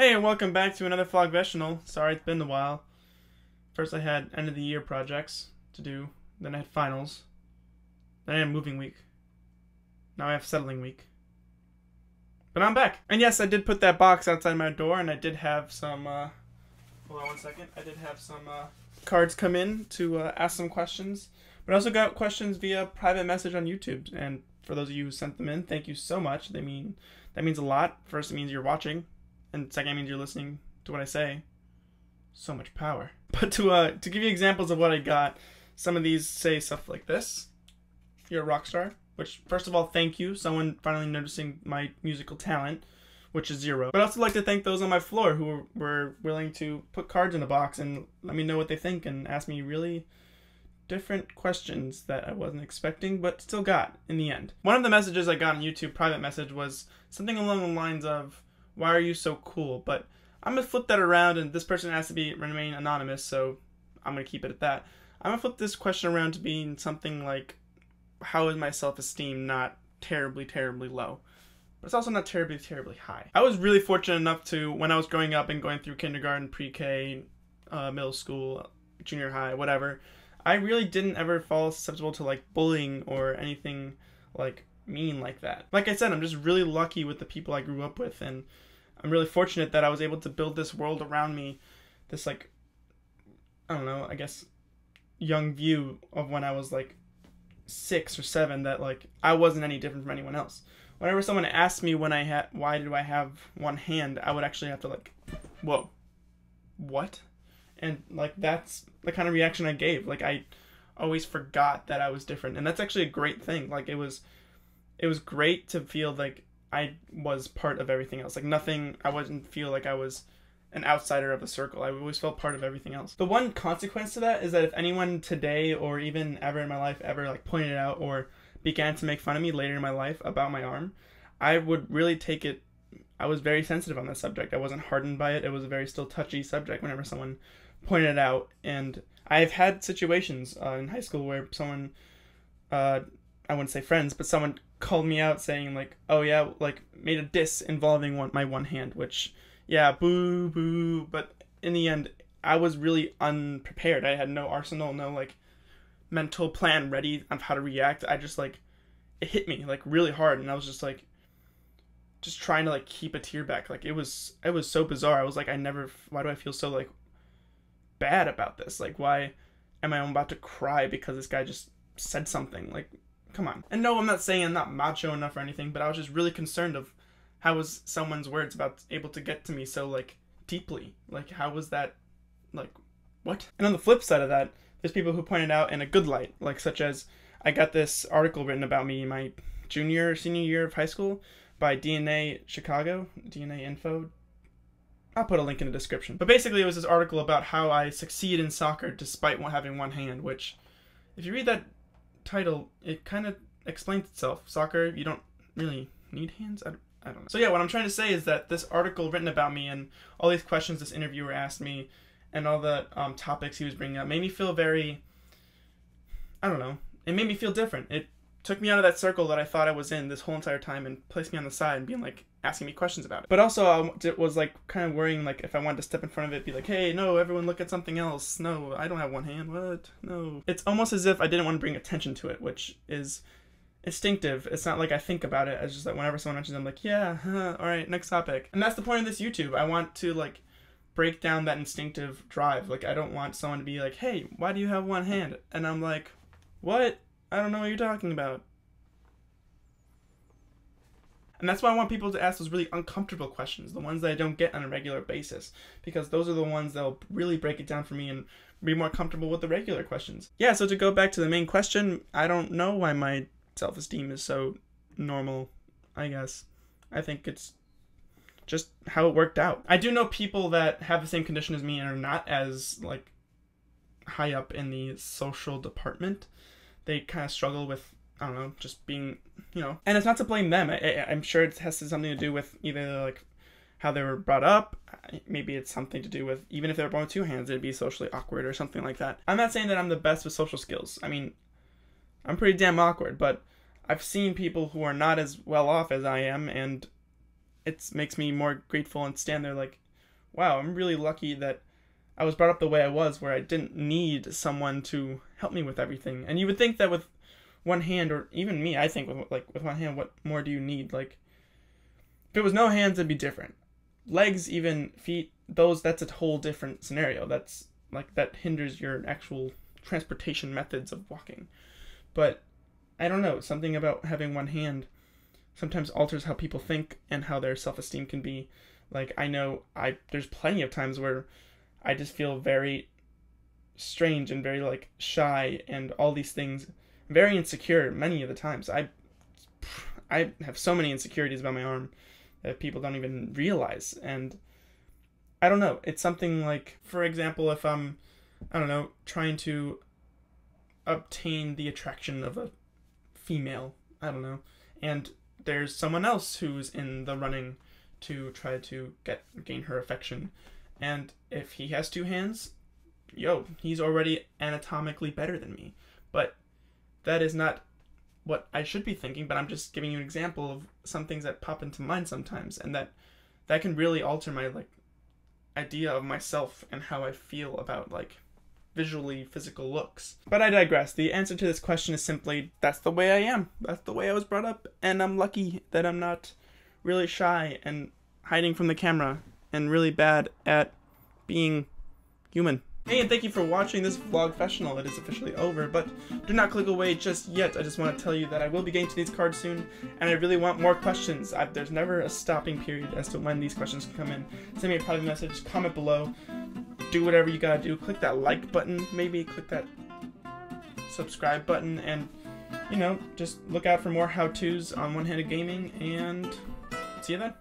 Hey, and welcome back to another vlogfessional. Sorry it's been a while. First I had end of the year projects to do, then I had finals, then I had moving week, now I have settling week. But I'm back! And yes, I did put that box outside my door, and I did have some, hold on one second, I did have some cards come in to ask some questions. But I also got questions via private message on YouTube, and for those of you who sent them in, thank you so much. That means a lot. First, it means you're watching. And second, it means you're listening to what I say. So much power. But to give you examples of what I got, some of these say stuff like this. You're a rock star. Which, first of all, thank you. Someone finally noticing my musical talent, which is 0. But I'd also like to thank those on my floor who were willing to put cards in a box and let me know what they think and ask me really different questions that I wasn't expecting, but still got in the end. One of the messages I got on YouTube, private message, was something along the lines of, "Why are you so cool?" But I'm gonna flip that around, and this person has to remain anonymous, so I'm gonna keep it at that. I'm gonna flip this question around to being something like, how is my self-esteem not terribly, terribly low? But it's also not terribly, terribly high. I was really fortunate enough to, when I was growing up and going through kindergarten, pre-K, middle school, junior high, whatever, I really didn't ever fall susceptible to like bullying or anything like mean like that. Like I said, I'm just really lucky with the people I grew up with, and I'm really fortunate that I was able to build this world around me, this like, I don't know, I guess young view of when I was like 6 or 7, that like I wasn't any different from anyone else. Whenever someone asked me why do I have one hand, I would actually have to like, whoa, what? And like that's the kind of reaction I gave. Like I always forgot that I was different, and that's actually a great thing. Like it was great to feel like I was part of everything else. Like I wouldn't feel like I was an outsider of the circle. I always felt part of everything else. The one consequence to that is that if anyone today or even ever in my life ever like pointed out or began to make fun of me later in my life about my arm, I would really take it. I was very sensitive on that subject. I wasn't hardened by it. It was a very still touchy subject whenever someone pointed it out. And I've had situations in high school where someone, I wouldn't say friends, but someone called me out saying like, oh yeah, like made a diss involving my one hand, which, yeah, boo, boo. But in the end, I was really unprepared. I had no arsenal, no like mental plan ready on how to react. I just like, it hit me like really hard, and I was just like, just trying to like keep a tear back. Like it was so bizarre. I was like, why do I feel so like bad about this? Like, why am I about to cry because this guy just said something? Like, come on. And no, I'm not saying I'm not macho enough or anything, but I was just really concerned of how was someone's words able to get to me so like deeply. Like, how was that, like, what? And on the flip side of that, there's people who pointed out in a good light, like such as I got this article written about me in my junior or senior year of high school by DNA Chicago, DNA Info. I'll put a link in the description. But basically it was this article about how I succeed in soccer despite having one hand, which if you read that title, it kind of explains itself. Soccer, you don't really need hands? I don't know. So yeah, what I'm trying to say is that this article written about me and all these questions this interviewer asked me and all the topics he was bringing up made me feel very, I don't know, it made me feel different. It took me out of that circle that I thought I was in this whole entire time and placed me on the side and being like, asking me questions about it. But also it was like kind of worrying, like if I wanted to step in front of it, be like, hey, no, everyone look at something else. No, I don't have one hand. What? No. It's almost as if I didn't want to bring attention to it, which is instinctive. It's not like I think about it. It's just like whenever someone mentions it, I'm like, yeah, all right, next topic. And that's the point of this YouTube. I want to like break down that instinctive drive. Like I don't want someone to be like, hey, why do you have one hand? And I'm like, what? I don't know what you're talking about. And that's why I want people to ask those really uncomfortable questions, the ones that I don't get on a regular basis, because those are the ones that'll really break it down for me and be more comfortable with the regular questions. Yeah, so to go back to the main question, I don't know why my self-esteem is so normal, I guess. I think it's just how it worked out. I do know people that have the same condition as me and are not as like high up in the social department. They kind of struggle with, I don't know, just being, you know, and it's not to blame them. I'm sure it has something to do with either like how they were brought up. Maybe it's something to do with, even if they were born with 2 hands, it'd be socially awkward or something like that. I'm not saying that I'm the best with social skills. I mean, I'm pretty damn awkward, but I've seen people who are not as well off as I am, and it makes me more grateful and stand there like, wow, I'm really lucky that I was brought up the way I was, where I didn't need someone to help me with everything. And you would think that with one hand, or even me, I think with one hand, what more do you need? Like, if it was no hands, it'd be different. Legs, even feet, that's a whole different scenario. That's like, that hinders your actual transportation methods of walking. But I don't know, something about having one hand sometimes alters how people think and how their self-esteem can be. Like, I know there's plenty of times where I just feel very strange and very, like, shy and all these things, very insecure many of the times. I have so many insecurities about my arm that people don't even realize. And I don't know, it's something like, for example, if I'm, I don't know, trying to obtain the attraction of a female, I don't know, and there's someone else who's in the running to try to gain her affection, and if he has two hands, he's already anatomically better than me. But that is not what I should be thinking, but I'm just giving you an example of some things that pop into mind sometimes, and that can really alter my, like, idea of myself and how I feel about, like, visually physical looks. But I digress. The answer to this question is simply, that's the way I am. That's the way I was brought up, and I'm lucky that I'm not really shy and hiding from the camera and really bad at being human. Hey, and thank you for watching this vlogfessional. It is officially over, but do not click away just yet. I just want to tell you that I will be getting to these cards soon, and I really want more questions. There's never a stopping period as to when these questions can come in. Send me a private message, comment below, do whatever you gotta do. Click that like button, maybe click that subscribe button, and, you know, just look out for more how-tos on one-handed gaming, and see you then.